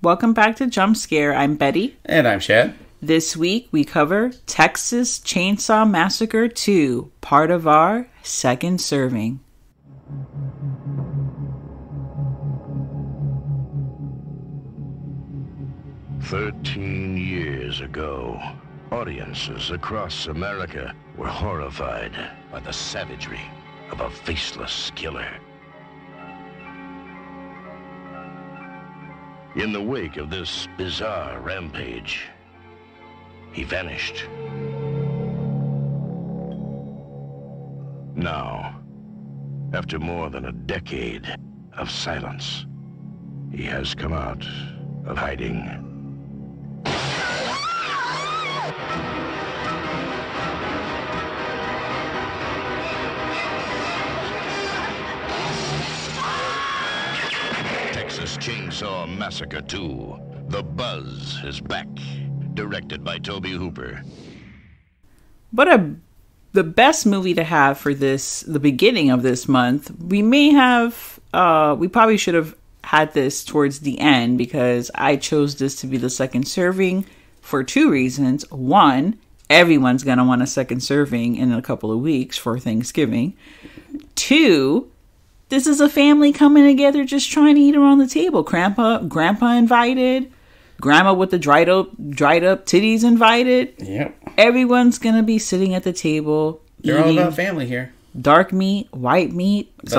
Welcome back to Jump Scare. I'm Betty. And I'm Chad. This week we cover Texas Chainsaw Massacre 2, part of our second serving. "13 years ago, audiences across America were horrified by the savagery of a faceless killer. In the wake of this bizarre rampage, he vanished. Now, after more than a decade of silence, he has come out of hiding. Texas Chainsaw Massacre 2. The Buzz is back. Directed by Tobe Hooper. The best movie to have for the beginning of this month. We probably should have had this towards the end because I chose this to be the second serving for two reasons. One, everyone's going to want a second serving in a couple of weeks for Thanksgiving. Two, this is a family coming together just trying to eat around the table. Grandpa invited. Grandma with the dried up titties invited. Yep. Everyone's going to be sitting at the table. They're all about family here. Dark meat, white meat. That's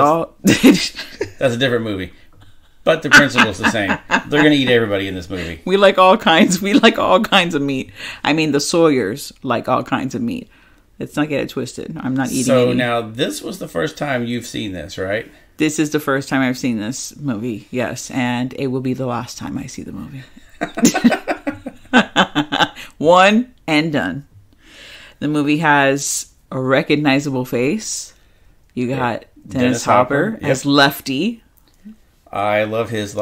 a different movie. But the principle's the same. They're going to eat everybody in this movie. We like all kinds of meat. I mean, the Sawyers like all kinds of meat. Let's not get it twisted. I'm not eating any. So now, this was the first time you've seen this, right? This is the first time I've seen this movie, yes. And it will be the last time I see the movie. One and done. The movie has a recognizable face. You got Dennis Hopper as Lefty. I love his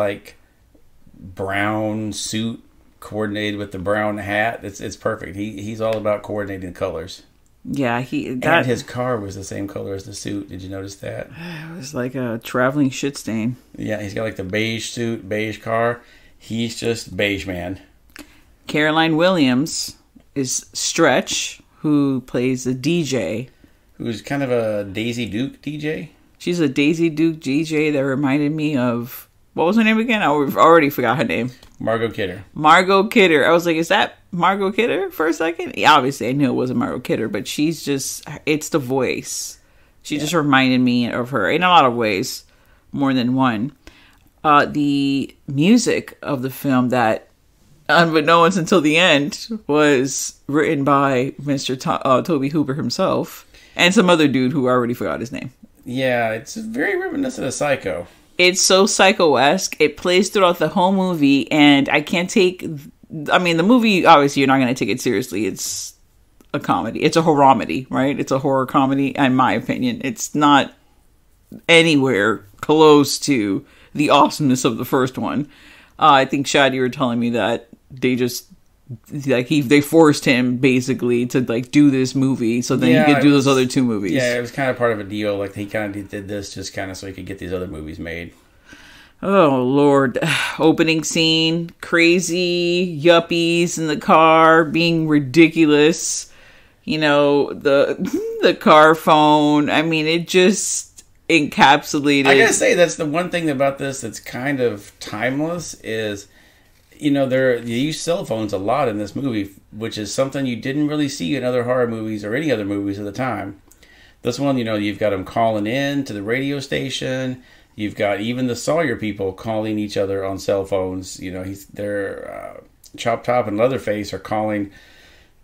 brown suit coordinated with the brown hat. It's perfect. He's all about coordinating colors. Yeah, and his car was the same color as the suit. Did you notice that? It was like a traveling shit stain. Yeah, he's got the beige suit, beige car. He's just beige man. Caroline Williams is Stretch, who plays a DJ. Who's kind of a Daisy Duke DJ? She's a Daisy Duke DJ that reminded me of... What was her name again? I already forgot her name. Margot Kidder. Margot Kidder. I was like, is that Margot Kidder for a second? Yeah, obviously, I knew it wasn't Margot Kidder, but she's just... It's the voice. She just reminded me of her in a lot of ways. More than one. The music of the film that, unbeknownst until the end, was written by Mr. Tobe Hooper himself. And some other dude who I already forgot his name. Yeah, it's very reminiscent of Psycho. It's so Psycho-esque. It plays throughout the whole movie, and I can't take... I mean, the movie, obviously, you're not going to take it seriously. It's a comedy. It's a horror-comedy, right? It's a horror comedy, in my opinion. It's not anywhere close to the awesomeness of the first one. I think, Shad, you were telling me that they just... they forced him basically to do this movie so then he could do those other two movies. Yeah, it was kind of part of a deal. He kind of did this just kind of so he could get these other movies made. Oh Lord. Opening scene, crazy yuppies in the car being ridiculous. You know, the car phone. I mean, it just encapsulated. I gotta say, that's the one thing about this that's kind of timeless is... You use cell phones a lot in this movie, which is something you didn't really see in other horror movies or any other movies at the time. This one, you've got them calling in to the radio station. You've got even the Sawyer people calling each other on cell phones. Chop Top and Leatherface are calling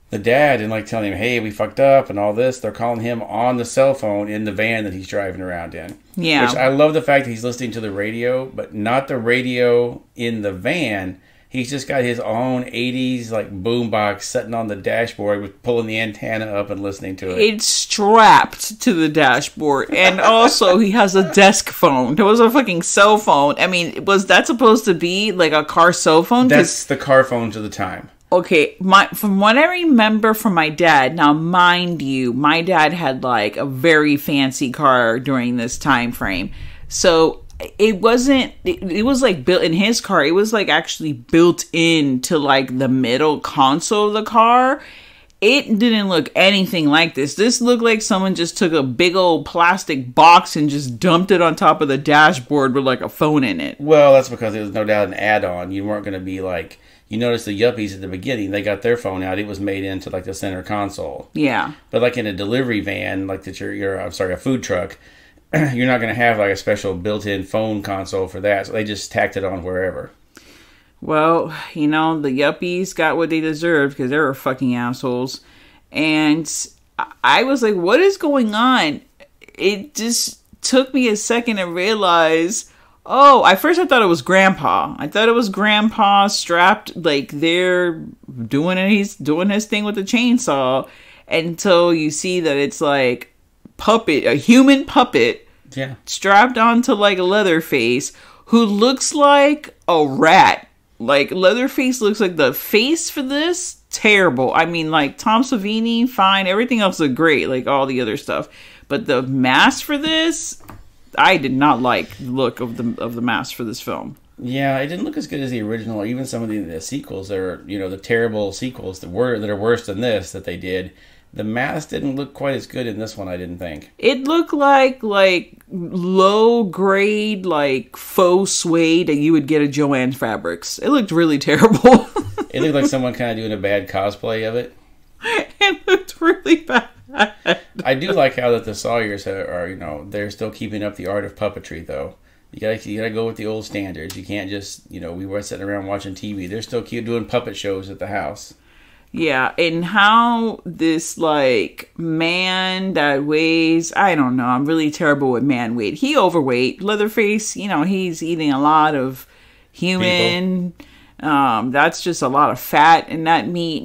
the dad and telling him, hey, we fucked up and all this. They're calling him on the cell phone in the van that he's driving around in. Yeah. Which I love the fact that he's listening to the radio, but not the radio in the van. He's just got his own 80s boombox sitting on the dashboard with pulling the antenna up and listening to it. It's strapped to the dashboard. And also he has a desk phone. There was a fucking cell phone. I mean, was that supposed to be a car cell phone? That's the car phones of the time. Okay, from what I remember from my dad, now mind you, my dad had a very fancy car during this time frame. So it wasn't, it was like built in his car. It was like actually built into like the middle console of the car. It didn't look anything like this. This looked like someone just took a big old plastic box and just dumped it on top of the dashboard with like a phone in it. Well, that's because it was no doubt an add-on. You weren't going to be like, you notice the Yuppies at the beginning, they got their phone out. It was made into like the center console. Yeah. But like in a delivery van, like that a food truck, you're not going to have like a special built-in phone console for that. So they just tacked it on wherever. Well, you know, the Yuppies got what they deserved because they were fucking assholes. And I was like, what is going on? It just took me a second to realize, at first I thought it was Grandpa. I thought it was Grandpa strapped, like they're doing it. He's doing his thing with the chainsaw until you see that it's like a human puppet strapped onto like a Leatherface who looks like a rat. Like, Leatherface looks like the face for this. Terrible. I mean, like, Tom Savini, fine. Everything else looked great, like all the other stuff. But the mask for this, I did not like the look of the mask for this film. Yeah, it didn't look as good as the original, or even some of the sequels that are, the terrible sequels that are worse than this that they did. The mask didn't look quite as good in this one, I didn't think. It looked like low grade, like faux suede that you would get at Joann's Fabrics. It looked really terrible. It looked like someone kind of doing a bad cosplay of it. It looked really bad. I do like how that the Sawyers are, they're still keeping up the art of puppetry, though. You gotta go with the old standards. You can't just, we were sitting around watching TV. They're still doing puppet shows at the house. Yeah, and how this, like, man that weighs, I don't know, I'm really terrible with man weight. He overweight. Leatherface, he's eating a lot of human. That's just a lot of fat in that meat,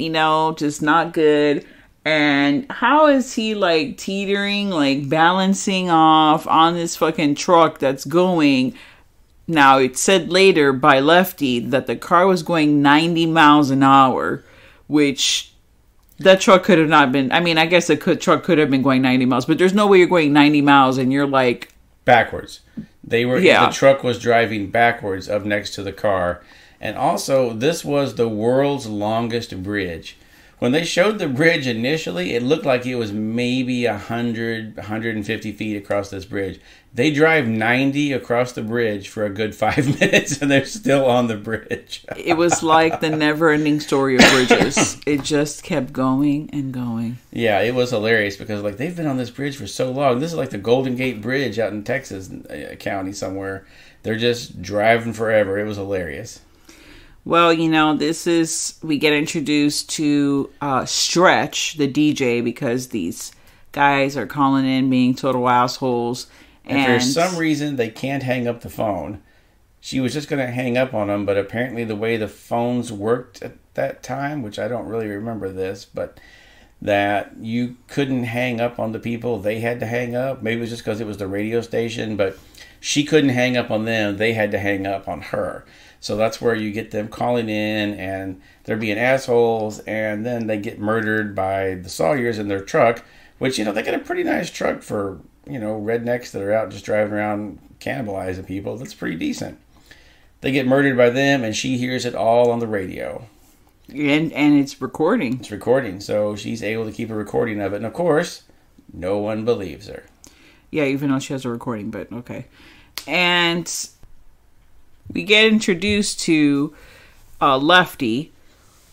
just not good. And how is he, like, teetering, like, balancing off on this fucking truck that's going... Now, it said later by Lefty that the car was going 90 miles an hour. Which that truck could have not been. I mean, I guess truck could have been going 90 miles, but there's no way you're going 90 miles and you're like backwards. The truck was driving backwards up next to the car, and also this was the world's longest bridge. When they showed the bridge initially, it looked like it was maybe 150 feet across this bridge. They drive 90 across the bridge for a good 5 minutes, and they're still on the bridge. It was like the never-ending story of bridges. It just kept going and going. Yeah, it was hilarious because like they've been on this bridge for so long. This is like the Golden Gate Bridge out in Texas County somewhere. They're just driving forever. It was hilarious. Well, we get introduced to Stretch, the DJ, because these guys are calling in being total assholes. And for some reason, they can't hang up the phone. She was just going to hang up on them, but apparently the way the phones worked at that time, which I don't really remember this, but that you couldn't hang up on the people. They had to hang up. Maybe it was just because it was the radio station, but she couldn't hang up on them. They had to hang up on her. So that's where you get them calling in and they're being assholes, and then they get murdered by the Sawyers in their truck, which, they got a pretty nice truck for, rednecks that are out just driving around cannibalizing people. That's pretty decent. They get murdered by them, and she hears it all on the radio. And it's recording. It's recording, so she's able to keep a recording of it. And, of course, no one believes her. Yeah, even though she has a recording, but okay. And we get introduced to Lefty,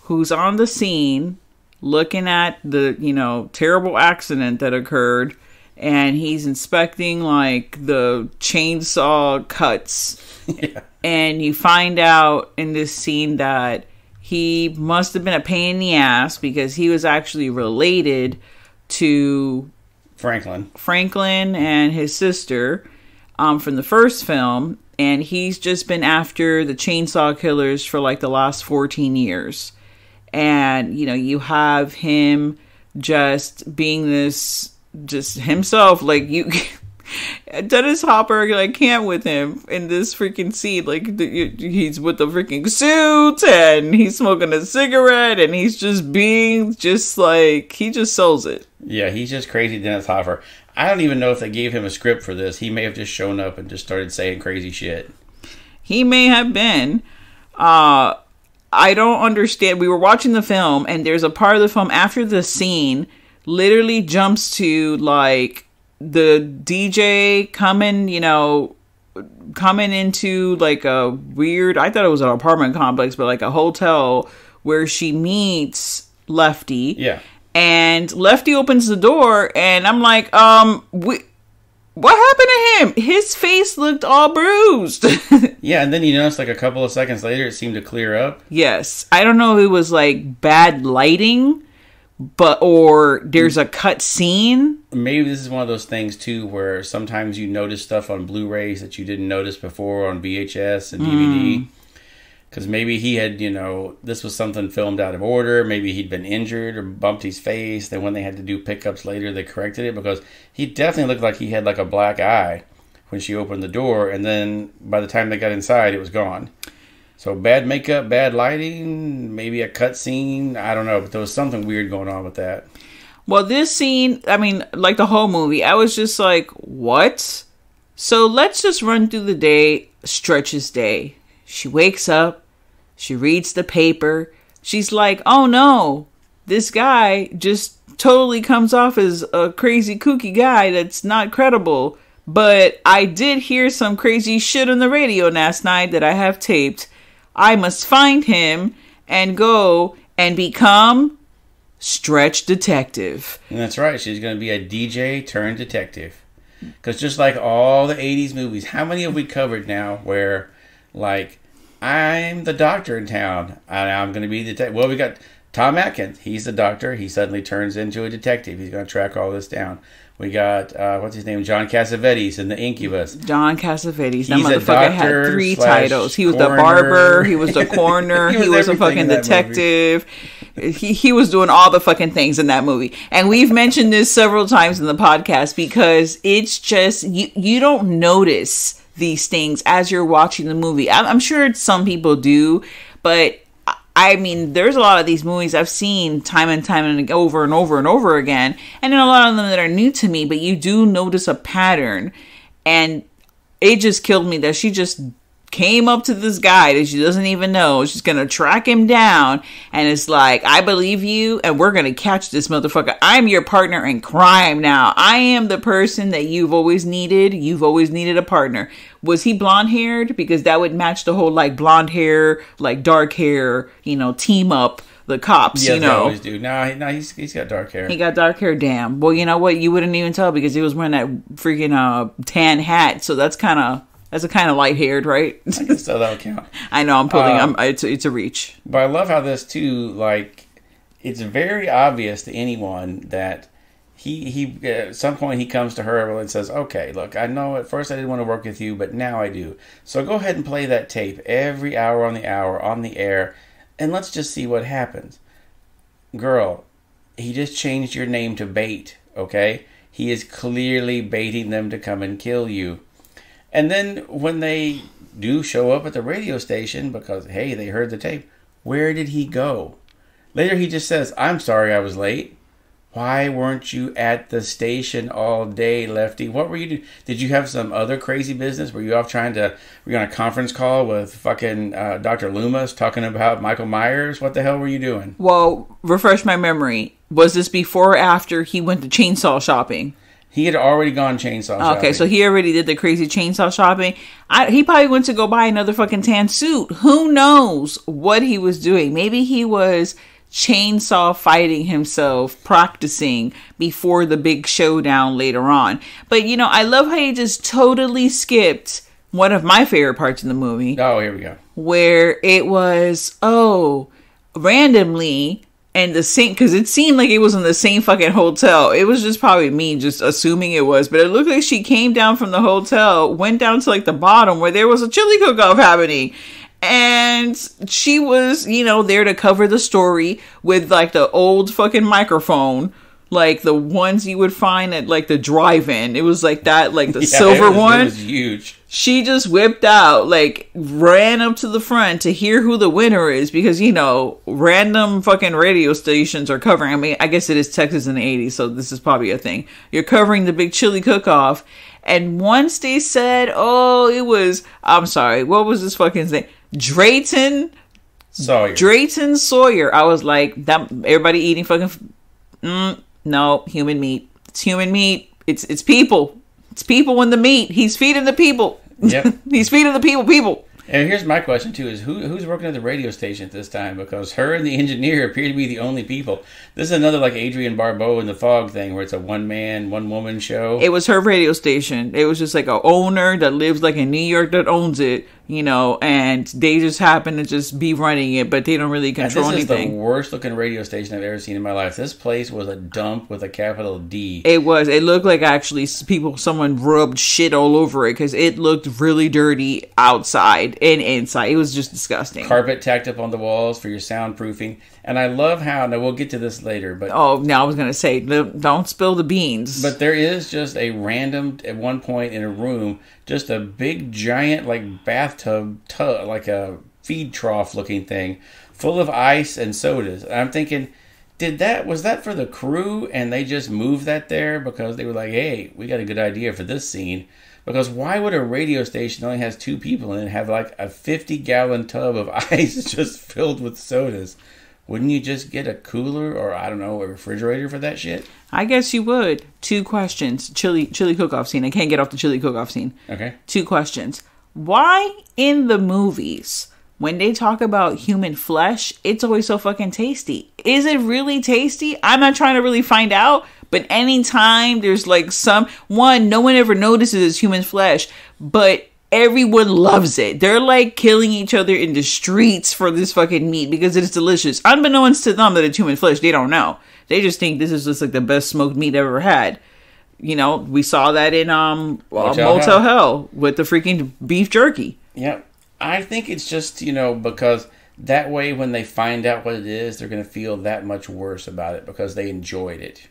who's on the scene looking at the, terrible accident that occurred, and he's inspecting, like, the chainsaw cuts. Yeah. And you find out in this scene that he must have been a pain in the ass because he was actually related to Franklin and his sister from the first film. And he's just been after the chainsaw killers for like the last 14 years. And, you have him just being just himself. Like, Dennis Hopper, like, can't with him in this freaking scene. Like, he's with the freaking suit and he's smoking a cigarette and he's just being just like, he just sells it. Yeah, he's just crazy Dennis Hopper. I don't even know if they gave him a script for this. He may have just shown up and just started saying crazy shit. He may have been. I don't understand. We were watching the film, and there's a part of the film after the scene literally jumps to, like, the DJ coming into, like, a weird, I thought it was an apartment complex, but like a hotel where she meets Lefty. Yeah. And Lefty opens the door, and I'm like, what happened to him? His face looked all bruised. Yeah, and then you notice, like, a couple of seconds later, it seemed to clear up. Yes. I don't know if it was, like, bad lighting, or there's a cut scene. Maybe this is one of those things, too, where sometimes you notice stuff on Blu-rays that you didn't notice before on VHS and DVD. Because maybe he had, this was something filmed out of order. Maybe he'd been injured or bumped his face. Then when they had to do pickups later, they corrected it. Because he definitely looked like he had like a black eye when she opened the door. And then by the time they got inside, it was gone. So bad makeup, bad lighting, maybe a cut scene. I don't know. But there was something weird going on with that. Well, this scene, I mean, like the whole movie, I was just like, what? So let's just run through the day, Stretch's day. She wakes up. She reads the paper. She's like, oh no, this guy just totally comes off as a crazy kooky guy that's not credible. But I did hear some crazy shit on the radio last night that I have taped. I must find him and go and become Stretch Detective. And that's right. She's going to be a DJ turned detective. Because just like all the 80s movies, how many have we covered now where, like, I'm the doctor in town, and I'm going to be the detective. Well, we got Tom Atkins. He's the doctor. He suddenly turns into a detective. He's going to track all this down. We got, what's his name? John Cassavetes in The Incubus. John Cassavetes. That He's motherfucker had 3 titles. He was the barber. He was the coroner. he was a fucking detective. He was doing all the fucking things in that movie. And we've mentioned this several times in the podcast because it's just, you don't notice these things as you're watching the movie. I'm sure some people do, but I mean, there's a lot of these movies I've seen time and time and over and over and over again, and then a lot of them that are new to me, but you do notice a pattern, and it just killed me that she just came up to this guy that she doesn't even know. She's gonna track him down, and it's like, I believe you, and we're gonna catch this motherfucker. I'm your partner in crime now. I am the person that you've always needed. You've always needed a partner. Was he blonde haired? Because that would match the whole like blonde hair, like dark hair, team up the cops. Yeah, they always do. No, he's got dark hair. He got dark hair. Damn. Well, you know what? You wouldn't even tell because he was wearing that freaking tan hat. So that's kind of light haired, right? I guess so, that'll count. I know. I'm pulling. It's a reach. But I love how this too. Like, it's very obvious to anyone that he at some point he comes to her and says, "Okay, look, I know at first I didn't want to work with you, but now I do. So go ahead and play that tape every hour on the air, and let's just see what happens." Girl, he just changed your name to Bait. Okay, he is clearly baiting them to come and kill you. And then when they do show up at the radio station because, hey, they heard the tape, where did he go? Later he just says, "I'm sorry I was late." Why weren't you at the station all day, Lefty? What were you doing? Did you have some other crazy business? Were you off were you on a conference call with fucking Dr. Loomis talking about Michael Myers? What the hell were you doing? Well, refresh my memory. Was this before or after he went to chainsaw shopping? He had already gone chainsaw shopping. Okay, so he already did the crazy chainsaw shopping. He probably went to go buy another fucking tan suit. Who knows what he was doing? Maybe he was chainsaw fighting himself, practicing before the big showdown later on. But, I love how he just totally skipped one of my favorite parts in the movie. Oh, here we go. Where it was, randomly... And the same, because it seemed like it was in the same fucking hotel. It was just probably me just assuming it was. But it looked like she came down from the hotel, went down to like the bottom where there was a chili cook-off happening. And she was, there to cover the story with like the old fucking microphone, like the ones you would find at like the drive-in. It was like that, like the Yeah, silver one. It was huge. She just whipped out, like ran up to the front to hear who the winner is because, you know, random fucking radio stations are covering. I mean, I guess it is Texas in the 80s, so this is probably a thing. You're covering the big chili cook-off. And once they said, oh, it was, I'm sorry, what was this fucking name? Drayton Sawyer. I was like, that everybody eating fucking, no, human meat. It's human meat. It's people. It's people in the meat. He's feeding the people. Yep. He's feeding the people. And here's my question too: is who's working at the radio station at this time? Because her and the engineer appear to be the only people. This is another like Adrienne Barbeau in the Fog thing, where it's a one man, one woman show. It was her radio station. It was just like a owner that lives like in New York that owns it, you know, and they just happen to just be running it, but they don't really control anything. This is the worst looking radio station I've ever seen in my life. This place was a dump with a capital D. It was. It looked like actually someone rubbed shit all over it because it looked really dirty outside and inside. It was just disgusting. Carpet tacked up on the walls for your soundproofing. And I love how, now we'll get to this later, but... Oh, now I was going to say, don't spill the beans. But there is just a random, at one point in a room, just a big giant like bathtub, like a feed trough looking thing, full of ice and sodas. And I'm thinking, was that for the crew and they just moved that there because they were like, hey, we got a good idea for this scene? Because why would a radio station that only has 2 people in it have like a 50-gallon tub of ice just filled with sodas? Wouldn't you just get a cooler or, I don't know, a refrigerator for that shit? I guess you would. 2 questions. Chili cook-off scene. I can't get off the chili cook-off scene. Okay. 2 questions. Why in the movies, when they talk about human flesh, it's always so fucking tasty? Is it really tasty? I'm not trying to really find out, but anytime there's like no one ever notices it's human flesh, but everyone loves it. They're like killing each other in the streets for this fucking meat because it is delicious. Unbeknownst to them that it's human flesh, they don't know. They just think this is just like the best smoked meat ever had. You know, we saw that in Motel Hell with the freaking beef jerky. Yep. I think it's just, you know, because that way when they find out what it is, they're going to feel that much worse about it because they enjoyed it.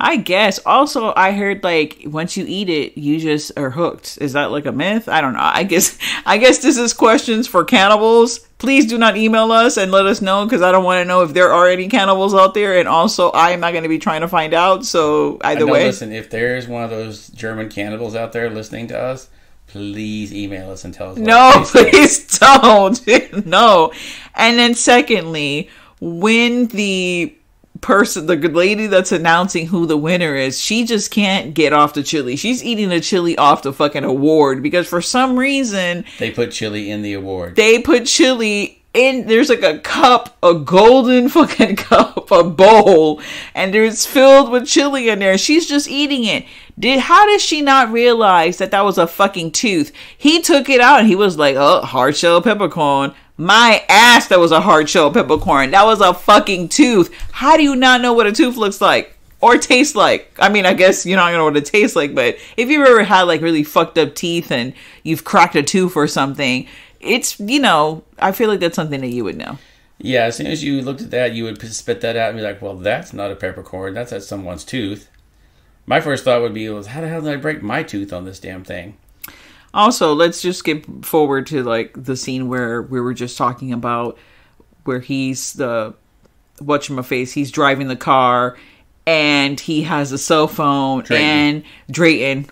I guess. Also, I heard like once you eat it, you just are hooked. Is that like a myth? I don't know. I guess this is questions for cannibals. Please do not email us and let us know because I don't want to know if there are any cannibals out there. And also, I am not going to be trying to find out. So either way. Listen, if there is one of those German cannibals out there listening to us, please email us and tell us. No, please don't. No. And then secondly, when the lady that's announcing who the winner is, she just can't get off the chili. She's eating the chili off the fucking award because for some reason they put chili in the award. They put chili in. There's like a cup, a golden fucking cup, a bowl, and it's filled with chili in there. She's just eating it. How did she not realize that was a fucking tooth? He took it out and he was like, oh, hard shell peppercorn. My ass, that was a hard shell peppercorn. That was a fucking tooth. How do you not know what a tooth looks like? Or tastes like? I mean, I guess you're not going to know what it tastes like, but if you've ever had like really fucked up teeth and you've cracked a tooth or something, it's, you know, I feel like that's something that you would know. Yeah, as soon as you looked at that, you would spit that out and be like, well, that's not a peppercorn. That's at someone's tooth. My first thought would be, how the hell did I break my tooth on this damn thing? Also, let's just skip forward to like the scene where we were just talking about where he's whatchamaface, he's driving the car and he has a cell phone and Drayton.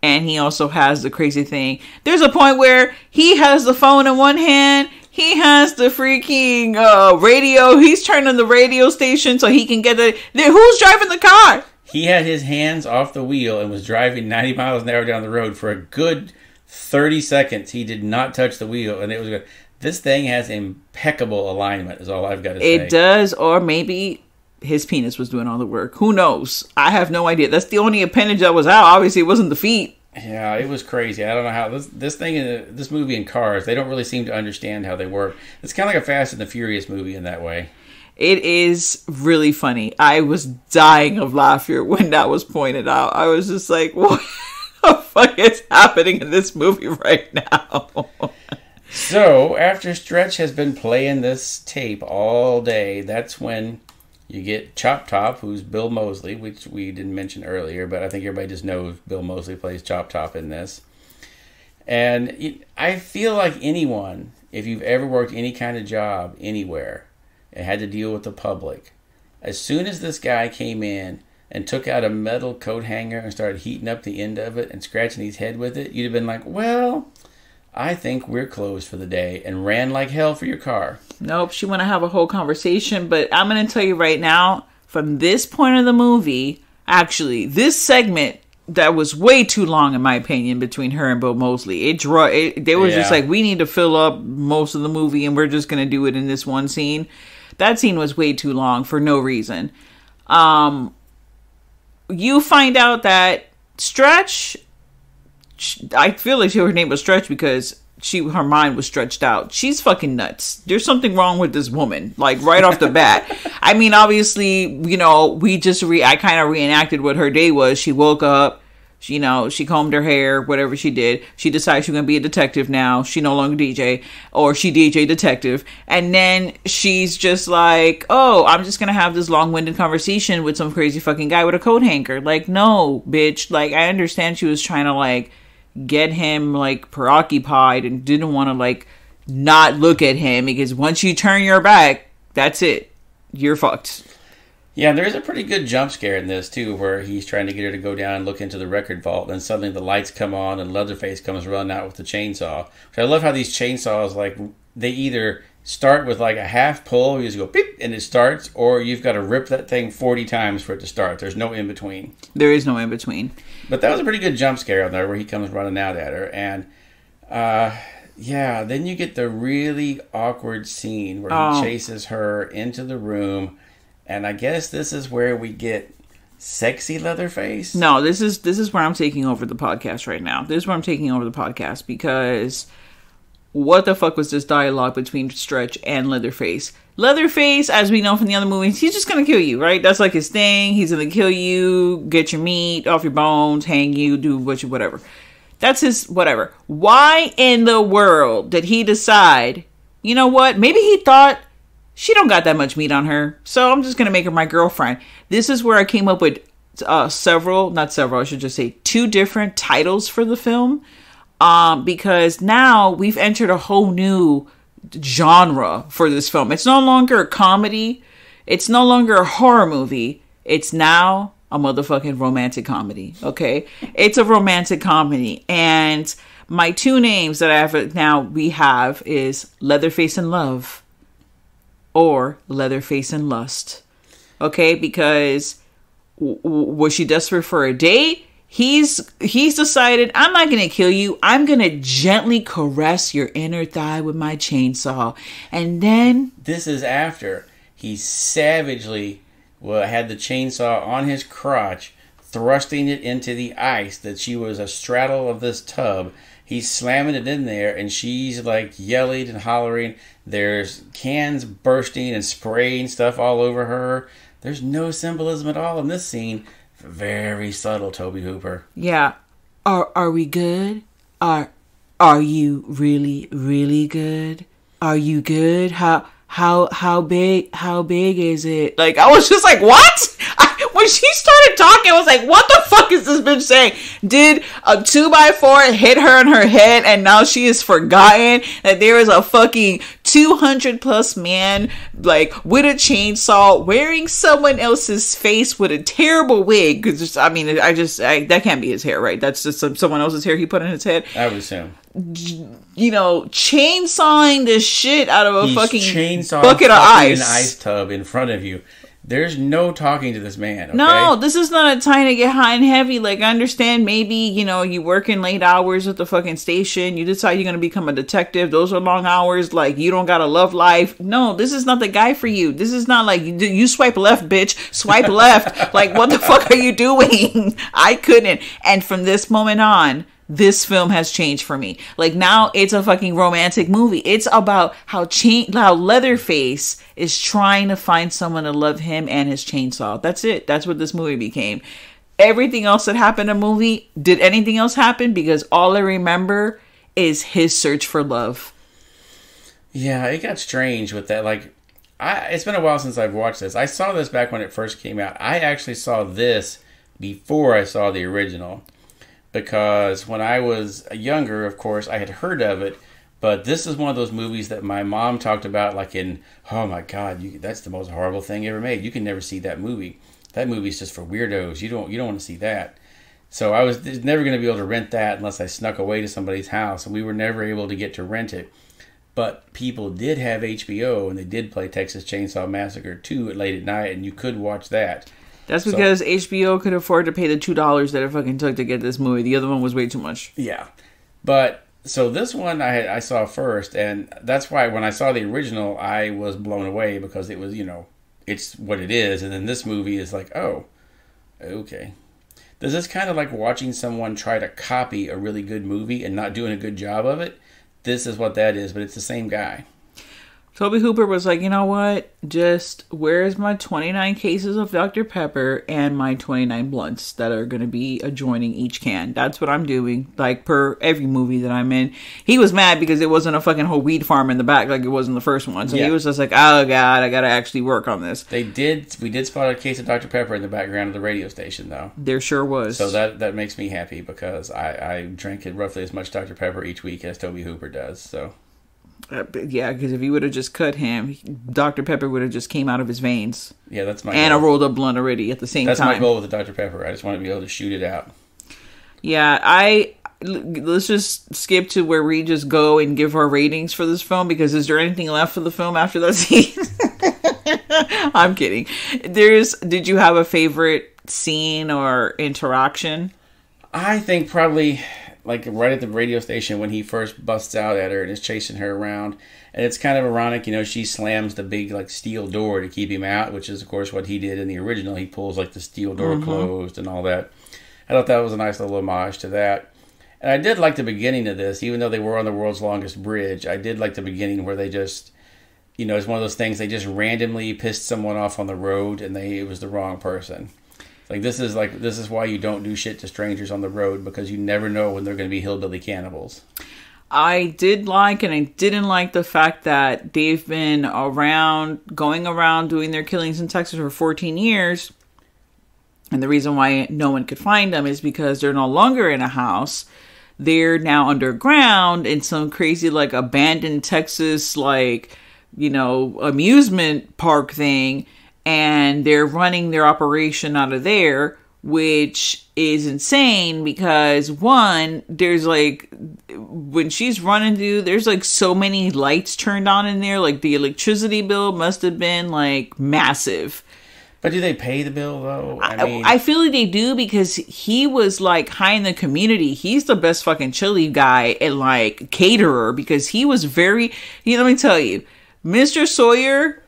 And he also has the crazy thing. There's a point where he has the phone in one hand. He has the freaking radio. He's turning the radio station so he can get who's driving the car? He had his hands off the wheel and was driving 90 miles an hour down the road for a good 30 seconds. He did not touch the wheel, and it was good. This thing has impeccable alignment, is all I've got to say. It does, or maybe his penis was doing all the work. Who knows? I have no idea. That's the only appendage that was out. Obviously, it wasn't the feet. Yeah, it was crazy. I don't know how this movie and Cars, they don't really seem to understand how they work. It's kind of like a Fast and the Furious movie in that way. It is really funny. I was dying of laughter when that was pointed out. I was just like, what the fuck is happening in this movie right now? So, after Stretch has been playing this tape all day, that's when You get Chop Top, who's Bill Moseley, which we didn't mention earlier, but I think everybody just knows Bill Moseley plays Chop Top in this. And I feel like anyone, if you've ever worked any kind of job anywhere and had to deal with the public, as soon as this guy came in and took out a metal coat hanger and started heating up the end of it and scratching his head with it, you'd have been like, well, I think we're closed for the day, and ran like hell for your car. Nope, she want to have a whole conversation, but I'm going to tell you right now, from this point of the movie, actually, this segment that was way too long, in my opinion, between her and Bill Moseley. They were just like, we need to fill up most of the movie, and we're just going to do it in this one scene. That scene was way too long for no reason. You find out that Stretch, I feel like her name was Stretch because her mind was stretched out. She's fucking nuts. There's something wrong with this woman, like right off the bat. I mean, obviously, I kind of reenacted what her day was. She woke up, she combed her hair, whatever she did. She decided she's going to be a detective now. She no longer DJ, or she DJ detective. And then she's just like, oh, I'm just going to have this long-winded conversation with some crazy fucking guy with a coat hanger. Like, no, bitch. Like, I understand she was trying to, like, get him, like, preoccupied and didn't want to, like, not look at him, because once you turn your back, that's it. You're fucked. Yeah, there's a pretty good jump scare in this, too, where he's trying to get her to go down and look into the record vault, and suddenly the lights come on and Leatherface comes running out with the chainsaw. I love how these chainsaws, like, they either start with, like, a half pull, you just go beep, and it starts, or you've got to rip that thing 40 times for it to start. There's no in-between. There is no in-between. But that was a pretty good jump scare on there where he comes running out at her. And, then you get the really awkward scene where he chases her into the room. And I guess this is where we get sexy Leatherface. No, this is where I'm taking over the podcast right now. This is where I'm taking over the podcast, because what the fuck was this dialogue between Stretch and Leatherface? Leatherface, as we know from the other movies, he's just gonna kill you, right? That's like his thing. He's gonna kill you, get your meat off your bones, hang you, do whatever. That's his whatever. Why in the world did he decide, you know what? Maybe he thought, she don't got that much meat on her, so I'm just going to make her my girlfriend. This is where I came up with two different titles for the film. Because now we've entered a whole new genre for this film. It's no longer a comedy. It's no longer a horror movie. It's now a motherfucking romantic comedy. Okay? It's a romantic comedy. And my two names that we have is Leatherface in Love or Leatherface in Lust. Okay? Because was she desperate for a date? He's decided, I'm not going to kill you. I'm going to gently caress your inner thigh with my chainsaw. And then... This is after he savagely had the chainsaw on his crotch, thrusting it into the ice that she was a straddle of this tub. He's slamming it in there, and she's like yelling and hollering. There's cans bursting and spraying stuff all over her. There's no symbolism at all in this scene. Very subtle, Toby Hooper. Yeah. Are we good? Are you really, really good? Are you good? How big is it? Like, I was just like, what? When she started talking, I was like, what the fuck is this bitch saying? Did a 2x4 hit her in her head and now she has forgotten that there is a fucking 200 plus man, like, with a chainsaw wearing someone else's face with a terrible wig? Because, that can't be his hair, right? That's just someone else's hair he put in his head. I would assume. Chainsawing the shit out of a fucking bucket of ice. An ice tub in front of you. There's no talking to this man, okay? No, this is not a time to get high and heavy. Like, I understand maybe, you work in late hours at the fucking station. You decide you're going to become a detective. Those are long hours. Like, you don't got a love life. No, this is not the guy for you. This is not like, you swipe left, bitch. Swipe left. Like, what the fuck are you doing? I couldn't. And from this moment on, this film has changed for me. Like, now it's a fucking romantic movie. It's about how Leatherface is trying to find someone to love him and his chainsaw. That's it. That's what this movie became. Everything else that happened in the movie, did anything else happen? Because all I remember is his search for love. Yeah, it got strange with that. Like, It's been a while since I've watched this. I saw this back when it first came out. I actually saw this before I saw the original. Because when I was younger, of course, I had heard of it. But this is one of those movies that my mom talked about like in, oh my God, that's the most horrible thing ever made. You can never see that movie. That movie's just for weirdos. You don't want to see that. So I was never going to be able to rent that unless I snuck away to somebody's house. And we were never able to get to rent it. But people did have HBO, and they did play Texas Chainsaw Massacre 2 late at night, and you could watch that. That's because HBO could afford to pay the $2 that it fucking took to get this movie. The other one was way too much. Yeah. But, so this one I saw first, and that's why when I saw the original, I was blown away because it was, it's what it is. And then this movie is like, oh, okay. This is kind of like watching someone try to copy a really good movie and not doing a good job of it. This is what that is, but it's the same guy. Toby Hooper was like, you know what? Just, where's my 29 cases of Dr. Pepper and my 29 blunts that are going to be adjoining each can? That's what I'm doing, like, per every movie that I'm in. He was mad because it wasn't a fucking whole weed farm in the back like it was in the first one. So he was just like, oh, God, I got to actually work on this. We did spot a case of Dr. Pepper in the background of the radio station, though. There sure was. So that makes me happy because I drink roughly as much Dr. Pepper each week as Toby Hooper does, so... yeah, because if he would have just cut him, Dr. Pepper would have just came out of his veins. Yeah, that's my and goal. A rolled up blunt already at the same time. That's my goal with the Dr. Pepper. I just want to be able to shoot it out. Yeah, let's just skip to where we just go and give our ratings for this film, because is there anything left for the film after that scene? I'm kidding. Did you have a favorite scene or interaction? I think probably... like right at the radio station when he first busts out at her and is chasing her around. And it's kind of ironic, she slams the big like steel door to keep him out, which is of course what he did in the original. He pulls like the steel door closed and all that. I thought that was a nice little homage to that. And I did like the beginning of this, even though they were on the world's longest bridge. I did like the beginning where they just, it's one of those things, they just randomly pissed someone off on the road and it was the wrong person. This is why you don't do shit to strangers on the road, because you never know when they're going to be hillbilly cannibals. I did like, and I didn't like the fact that they've been going around doing their killings in Texas for 14 years. And the reason why no one could find them is because they're no longer in a house. They're now underground in some crazy, like, abandoned Texas, amusement park thing. And they're running their operation out of there, which is insane because, one, there's when she's running through, there's so many lights turned on in there. Like, the electricity bill must have been massive. But do they pay the bill, though? I feel like they do, because he was high in the community. He's the best fucking chili guy and caterer, because he was very, let me tell you, Mr. Sawyer,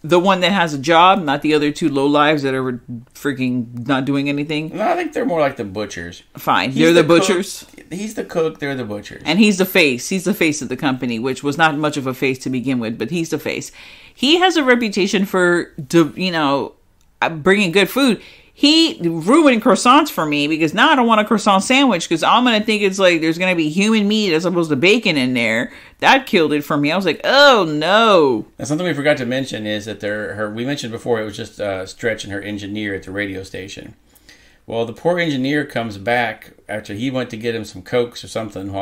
the one that has a job, not the other two lowlives that are freaking not doing anything. No, I think they're more like the butchers. Fine. They're the butchers. He's the cook, they're the butchers. And he's the face. He's the face of the company, which was not much of a face to begin with, but he's the face. He has a reputation for, bringing good food. He ruined croissants for me, because now I don't want a croissant sandwich, because I'm going to think it's there's going to be human meat as opposed to bacon in there. That killed it for me. I was like, oh no. And something we forgot to mention is that we mentioned before, it was just Stretch and her engineer at the radio station. Well, the poor engineer comes back after he went to get him some Cokes or something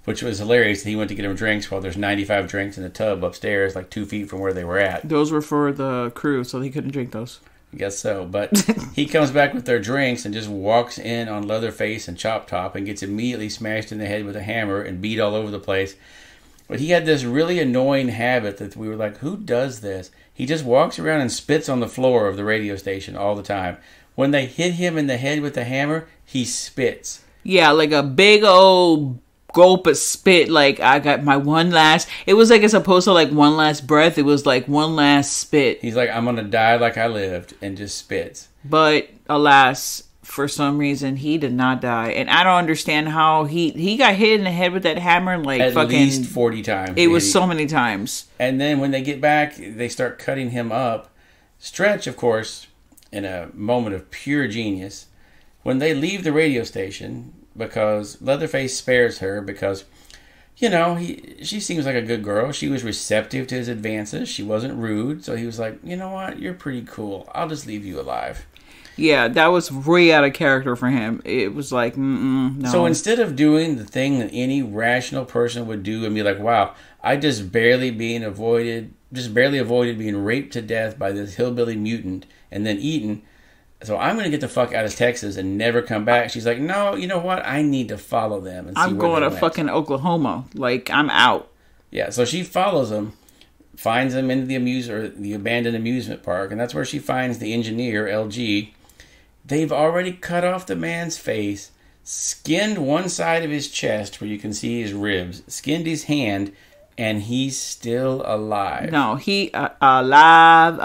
which was hilarious. He went to get him drinks while there's 95 drinks in a tub upstairs, 2 feet from where they were at. Those were for the crew, so they couldn't drink those. I guess so, but he comes back with their drinks and just walks in on Leatherface and Chop Top and gets immediately smashed in the head with a hammer and beat all over the place. But he had this really annoying habit that we were like, who does this? He just walks around and spits on the floor of the radio station all the time. When they hit him in the head with the hammer, he spits. Yeah, like a big old gulp of spit. I got my one last, it was as opposed to one last breath, it was one last spit. He's like, I'm gonna die like I lived, and just spits. But alas, for some reason he did not die, and I don't understand how he got hit in the head with that hammer at least 40 times. It was so many times. And then when they get back, they start cutting him up. Stretch, of course, in a moment of pure genius, when they leave the radio station, because Leatherface spares her, because she seems like a good girl. She was receptive to his advances. She wasn't rude. So he was like, you know what? You're pretty cool. I'll just leave you alive. Yeah, that was way out of character for him. It was like, no. So instead of doing the thing that any rational person would do and be like, wow, I just barely avoided being raped to death by this hillbilly mutant and then eaten. So I'm going to get the fuck out of Texas and never come back. She's like, no, you know what? I need to follow them. And see I'm going to fucking Oklahoma. Like, I'm out. Yeah, so she follows them, finds them into the abandoned amusement park, and that's where she finds the engineer, LG. They've already cut off the man's face, skinned one side of his chest where you can see his ribs, skinned his hand, and he's still alive. No, he alive.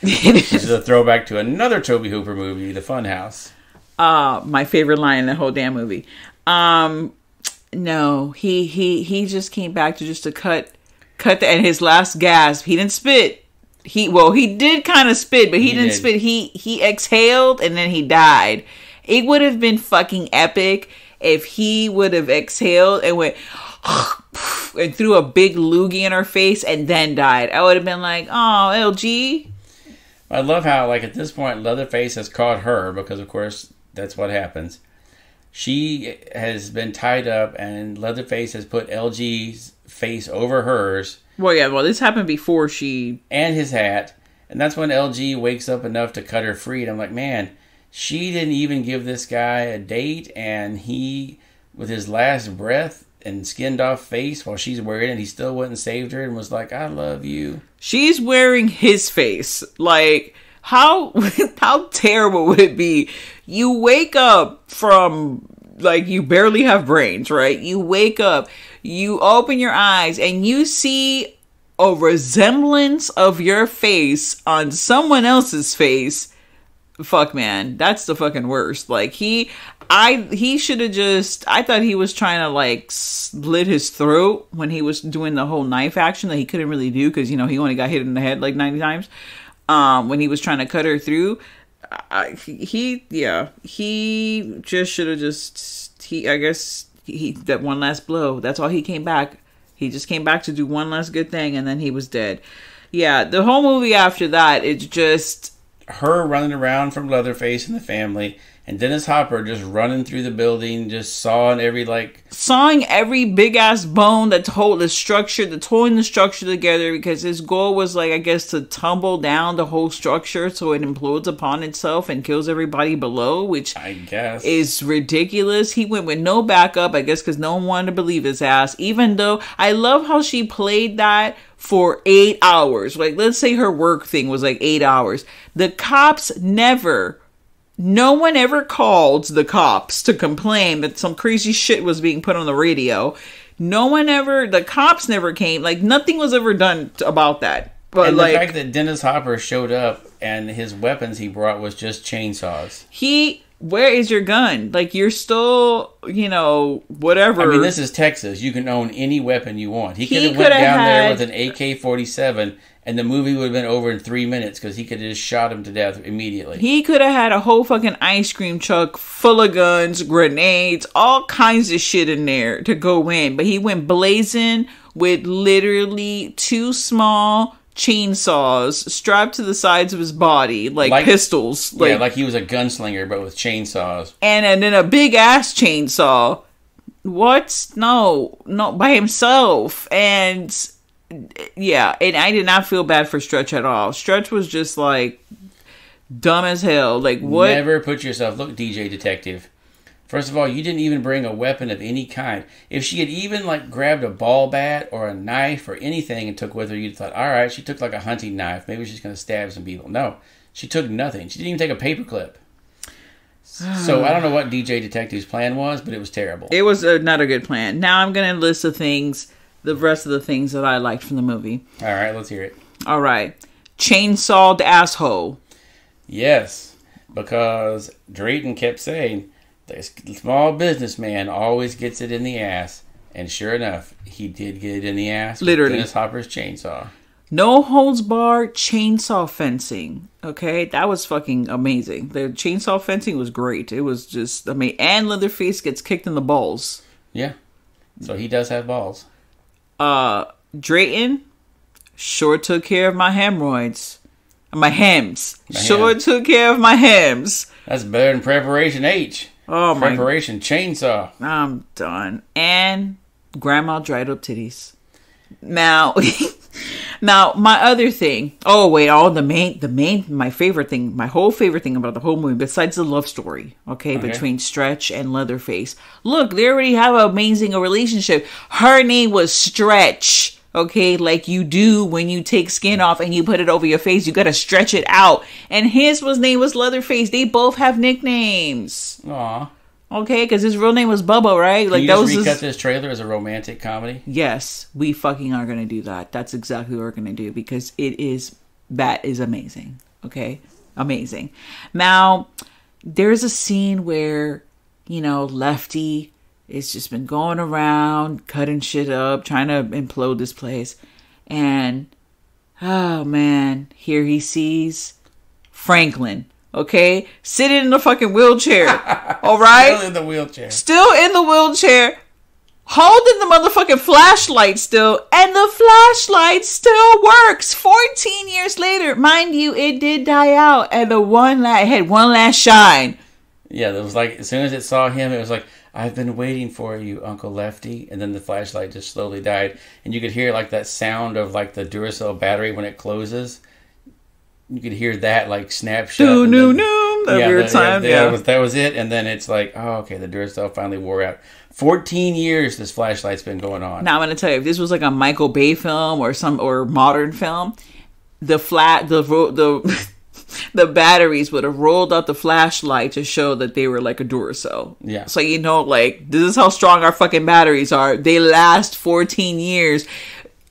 This is a throwback to another Tobe Hooper movie, The Funhouse. My favorite line in the whole damn movie. No, he just came back to cut and his last gasp. He didn't spit. He did kind of spit, but he didn't spit. He exhaled and then he died. It would have been fucking epic if he would have exhaled and went and threw a big loogie in her face and then died. I would have been like, oh, LG. I love how, like, at this point, Leatherface has caught her because, of course, that's what happens. She has been tied up and Leatherface has put LG's face over hers. Well, this happened before she... And his hat. And that's when LG wakes up enough to cut her free. And I'm like, man, she didn't even give this guy a date. And he, with his last breath and skinned off face while she's wearing it, he still went and saved her and was like, I love you. She's wearing his face. Like, how terrible would it be? You wake up from... Like, you barely have brains, right? You wake up, you open your eyes, and you see a resemblance of your face on someone else's face. Fuck, man. That's the fucking worst. Like, he should have just... I thought he was trying to, like, slit his throat when he was doing the whole knife action that he couldn't really do because, he only got hit in the head, like, 90 times. When he was trying to cut her through... He just should have that one last blow. That's all he came back. He just came back to do one last good thing and then he was dead. Yeah, the whole movie after that, it's just... Her running around from Leatherface and the family, and Dennis Hopper just running through the building, just sawing every big ass bone that's holding the structure together because his goal was, like, I guess, to tumble down the whole structure so it implodes upon itself and kills everybody below, which I guess is ridiculous. He went with no backup, I guess, because no one wanted to believe his ass, even though I love how she played that for 8 hours. Like, let's say her work thing was like 8 hours. The cops no one ever called the cops to complain that some crazy shit was being put on the radio. The cops never came. Like, nothing was ever done about that. But, and the fact that Dennis Hopper showed up and his weapons he brought was just chainsaws. Where is your gun? Like, you're still, whatever. I mean, this is Texas. You can own any weapon you want. He could have went down there with an AK-47 and the movie would have been over in 3 minutes because he could have just shot him to death immediately. He could have had a whole fucking ice cream truck full of guns, grenades, all kinds of shit in there to go in. But he went blazing with literally 2 small chainsaws strapped to the sides of his body, like pistols. Like he was a gunslinger, but with chainsaws. And then a big ass chainsaw. What? No, by himself. And... yeah, and I did not feel bad for Stretch at all. Stretch was just, like, dumb as hell. Like, what? Never put yourself... Look, DJ Detective. First of all, you didn't even bring a weapon of any kind. If she had even, like, grabbed a ball bat or a knife or anything and took with her, you'd thought, all right, she took, like, a hunting knife. Maybe she's going to stab some people. No, she took nothing. She didn't even take a paperclip. So I don't know what DJ Detective's plan was, but it was terrible. It was not a good plan. Now I'm going to list the rest of the things that I liked from the movie. All right, let's hear it. All right. Chainsawed asshole. Yes, because Drayton kept saying, the small businessman always gets it in the ass. And sure enough, he did get it in the ass. Literally. Dennis Hopper's chainsaw. No holds barred chainsaw fencing. Okay, that was fucking amazing. The chainsaw fencing was great. It was just amazing. And Leatherface gets kicked in the balls. Yeah. So he does have balls. Drayton sure took care of my hemorrhoids. My hems. Took care of my hems. That's better than Preparation H. Oh my. Preparation Chainsaw. I'm done. And grandma dried up titties. Now, my other thing. Oh wait, my favorite thing, my whole favorite thing about the whole movie, besides the love story, okay, between Stretch and Leatherface. Look, they already have an amazing relationship. Her name was Stretch. Okay, like you do when you take skin off and you put it over your face, you gotta stretch it out. And his name was Leatherface. They both have nicknames. Aw. Okay, because his real name was Bubba, right? Like Can you recut this trailer as a romantic comedy? Yes, we fucking are gonna do that. That's exactly what we're gonna do because that is amazing. Okay, amazing. Now, there's a scene where Lefty. It's just been going around, cutting shit up, trying to implode this place. And, oh man, here he sees Franklin, okay? Sitting in the fucking wheelchair, all right? Still in the wheelchair. Still in the wheelchair, holding the motherfucking flashlight still, and the flashlight still works 14 years later. Mind you, it did die out, and the one light had one last shine. Yeah, it was like, as soon as it saw him, it was like, I've been waiting for you, Uncle Lefty. And then the flashlight just slowly died. And you could hear like that sound of like the Duracell battery when it closes. You could hear that like snap shut. That was it. And then it's like, oh, okay, the Duracell finally wore out. 14 years this flashlight's been going on. Now I'm going to tell you, if this was like a Michael Bay film or modern film, the batteries would have rolled out the flashlight to show that they were like a Duracell. Yeah. So like, this is how strong our fucking batteries are. They last 14 years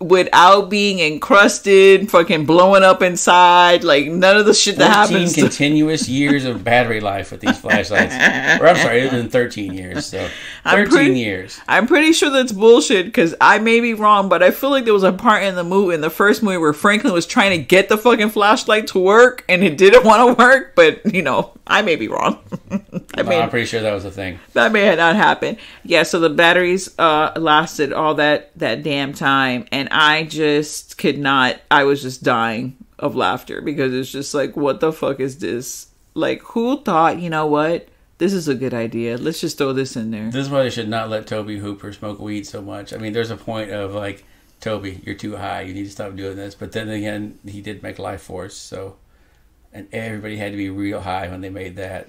without being encrusted, fucking blowing up inside. Like, none of the shit that happens. 14 continuous years of battery life with these flashlights. Or, I'm sorry, it's been 13 years. So, 13 years. I'm pretty sure that's bullshit, because I may be wrong, but I feel like there was a part in the first movie, where Franklin was trying to get the fucking flashlight to work, and it didn't want to work, but, I may be wrong. I'm pretty sure that was a thing. That may have not happened. Yeah, so the batteries lasted all that damn time, and I just could not. I was just dying of laughter because it's just like, what the fuck is this? Like, who thought, what? This is a good idea. Let's just throw this in there. This is why they should not let Toby Hooper smoke weed so much. I mean, there's a point of like, Toby, you're too high. You need to stop doing this. But then again, he did make Life Force, so, and everybody had to be real high when they made that.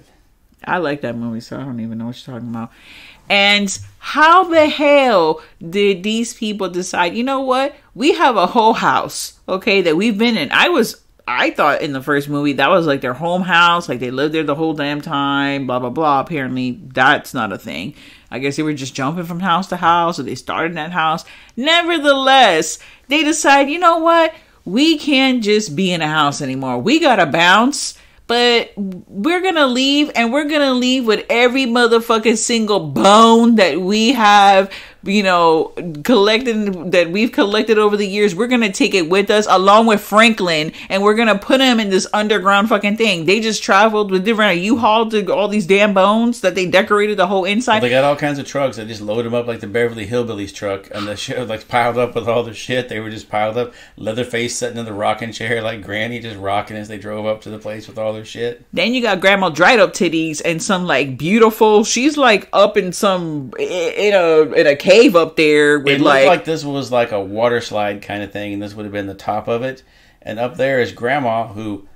I like that movie, so I don't even know what you're talking about. And how the hell did these people decide, you know what? We have a whole house, okay, that we've been in. I thought in the first movie that was like their home house, like they lived there the whole damn time, blah, blah, blah. Apparently that's not a thing. I guess they were just jumping from house to house, or they started in that house. Nevertheless, they decide, you know what? We can't just be in a house anymore. We gotta bounce. But we're going to leave, and we're going to leave with every motherfucking single bone that we have, collected, that we've collected over the years. We're going to take it with us along with Franklin, and we're going to put him in this underground fucking thing. They just traveled with different U-Haul to all these damn bones that they decorated the whole inside. Well, they got all kinds of trucks that just load them up like the Beverly Hillbillies truck, and the shit like piled up with all the shit. They were just piled up. Leatherface sitting in the rocking chair like Granny, just rocking as they drove up to the place with all their shit. Then you got Grandma dried up titties and some like beautiful. She's like up in a cave up there with, it looked like this was like a water slide kind of thing, and this would have been the top of it. And up there is Grandma, who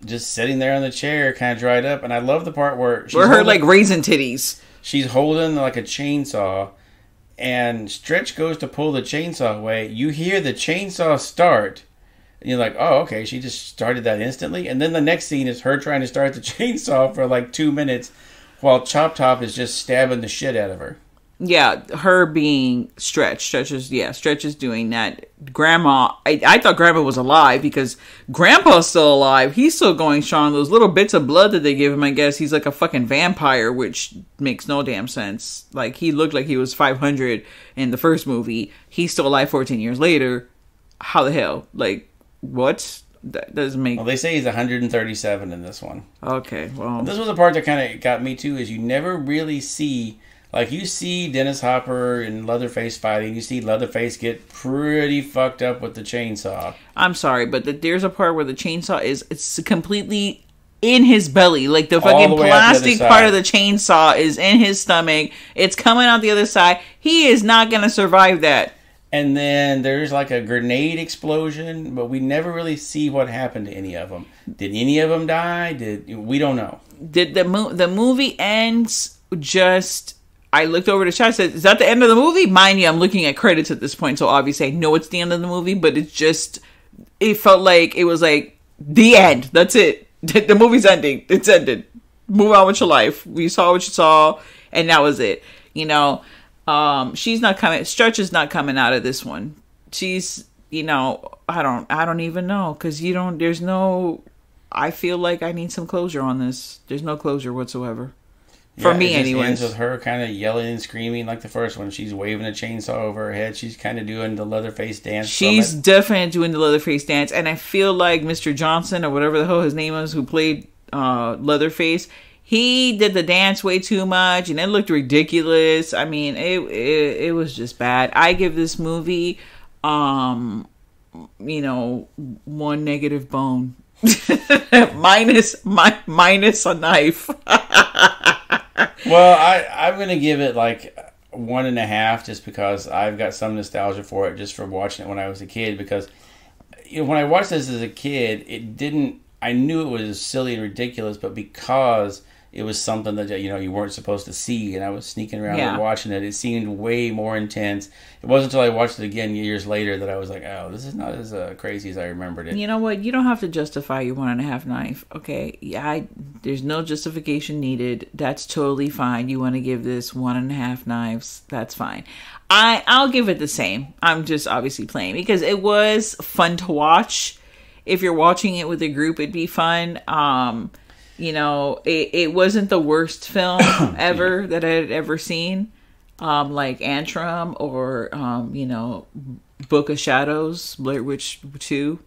just sitting there in the chair, kind of dried up. And I love the part where her like raisin titties. She's holding like a chainsaw, and Stretch goes to pull the chainsaw away. You hear the chainsaw start. And you're like, oh, okay, she just started that instantly. And then the next scene is her trying to start the chainsaw for like 2 minutes while Chop Top is just stabbing the shit out of her. Yeah, her being Stretch. Stretch is doing that. Grandma, I thought Grandma was alive because Grandpa's still alive. He's still going strong. Those little bits of blood that they give him, I guess he's like a fucking vampire, which makes no damn sense. Like, he looked like he was 500 in the first movie. He's still alive 14 years later. How the hell? Like, what? That doesn't make... Well, they say he's 137 in this one. Okay, well... This was the part that kind of got me, too, is you never really see... Like, you see Dennis Hopper and Leatherface fighting. You see Leatherface get pretty fucked up with the chainsaw. I'm sorry, but there's a part where the chainsaw it's completely in his belly. Like, the fucking plastic part of the chainsaw is in his stomach. It's coming out the other side. He is not going to survive that. And then there's like a grenade explosion, but we never really see what happened to any of them. Did any of them die? We don't know. Did the movie ends just... I looked over the chat and said, is that the end of the movie? Mind you, I'm looking at credits at this point, so obviously I know it's the end of the movie, but it felt like it was like the end. That's it. The movie's ending. It's ended. Move on with your life. We saw what you saw, and that was it. You know, she's not coming. Stretch is not coming out of this one. She's, you know, I don't even know, because there's no, I feel like I need some closure on this. There's no closure whatsoever. For me, anyways. It ends with her kind of yelling and screaming like the first one. She's waving a chainsaw over her head. She's kind of doing the Leatherface dance. She's definitely doing the Leatherface dance. And I feel like Mr. Johnson, or whatever the hell his name is, who played Leatherface, he did the dance way too much, and it looked ridiculous. I mean, it was just bad. I give this movie, one negative bone. minus a knife. Well, I'm going to give it like 1.5, just because I've got some nostalgia for it, just for watching it when I was a kid. Because when I watched this as a kid, I knew it was silly and ridiculous, but because it was something that you weren't supposed to see, and I was sneaking around and watching it, it seemed way more intense. It wasn't until I watched it again years later that I was like, oh, this is not as crazy as I remembered it. You know what? You don't have to justify your 1.5 knife, okay? There's no justification needed. That's totally fine. You want to give this 1.5 knives, that's fine. I'll give it the same. I'm just obviously playing because it was fun to watch. If you're watching it with a group, it'd be fun. It wasn't the worst film ever that I had ever seen. Like Antrim or, Book of Shadows, Blair Witch 2.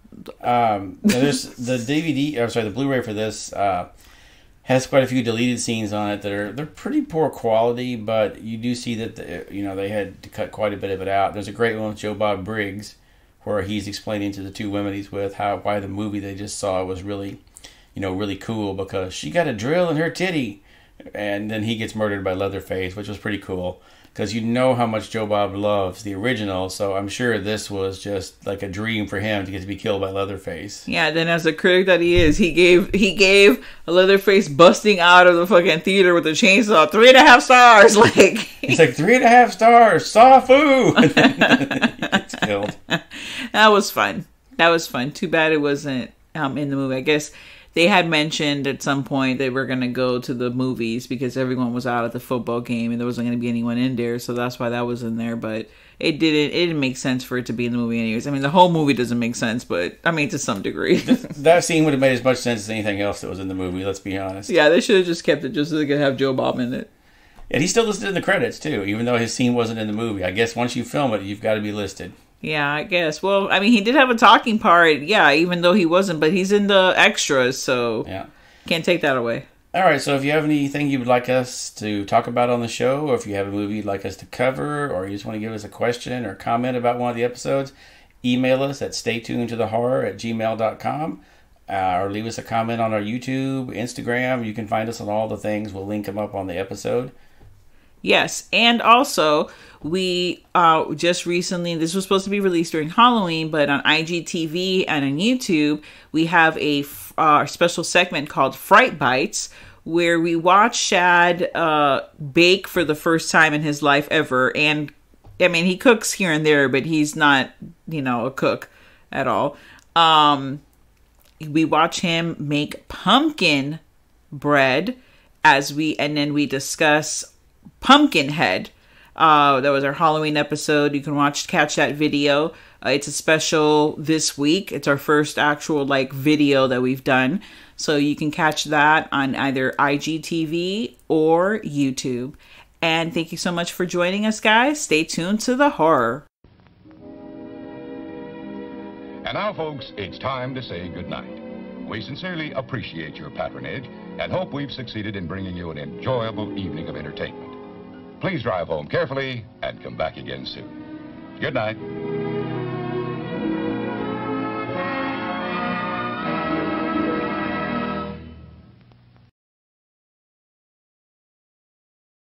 There's the Blu-ray for this has quite a few deleted scenes on it they're pretty poor quality, but you do see that they had to cut quite a bit of it out. There's a great one with Joe Bob Briggs where he's explaining to the two women he's with why the movie they just saw was really really cool, because she got a drill in her titty, and then he gets murdered by Leatherface, which was pretty cool, because how much Joe Bob loves the original, so I'm sure this was just like a dream for him to get to be killed by Leatherface. Yeah, then as a critic that he is, he gave Leatherface busting out of the fucking theater with a chainsaw 3.5 stars. Like, he's like, 3.5 stars, saw foo. He gets killed. That was fun. Too bad it wasn't in the movie. I guess they had mentioned at some point they were going to go to the movies because everyone was out at the football game and there wasn't going to be anyone in there. So that's why that was in there. But it didn't make sense for it to be in the movie anyways. I mean, the whole movie doesn't make sense, but I mean, to some degree. That scene would have made as much sense as anything else that was in the movie, let's be honest. Yeah, they should have just kept it just so they could have Joe Bob in it. And he's still listed in the credits too, even though his scene wasn't in the movie. I guess once you film it, you've got to be listed. Yeah, I guess. Well, I mean, he did have a talking part, even though he wasn't, but he's in the extras, so can't take that away. All right, so if you have anything you would like us to talk about on the show, or if you have a movie you'd like us to cover, or you just want to give us a question or comment about one of the episodes, email us at staytunedtothehorror@gmail.com, or leave us a comment on our YouTube, Instagram. You can find us on all the things. We'll link them up on the episode. Yes, and also, we just recently, this was supposed to be released during Halloween, but on IGTV and on YouTube, we have a special segment called Fright Bites, where we watch Shad bake for the first time in his life ever. And, I mean, he cooks here and there, but he's not, a cook at all. We watch him make pumpkin bread and then we discuss Pumpkinhead. That was our Halloween episode. You can catch that video. It's a special this week. It's our first actual video that we've done. So you can catch that on either IGTV or YouTube. And thank you so much for joining us, guys. Stay tuned to the horror. And now, folks, it's time to say goodnight. We sincerely appreciate your patronage and hope we've succeeded in bringing you an enjoyable evening of entertainment. Please drive home carefully and come back again soon. Good night.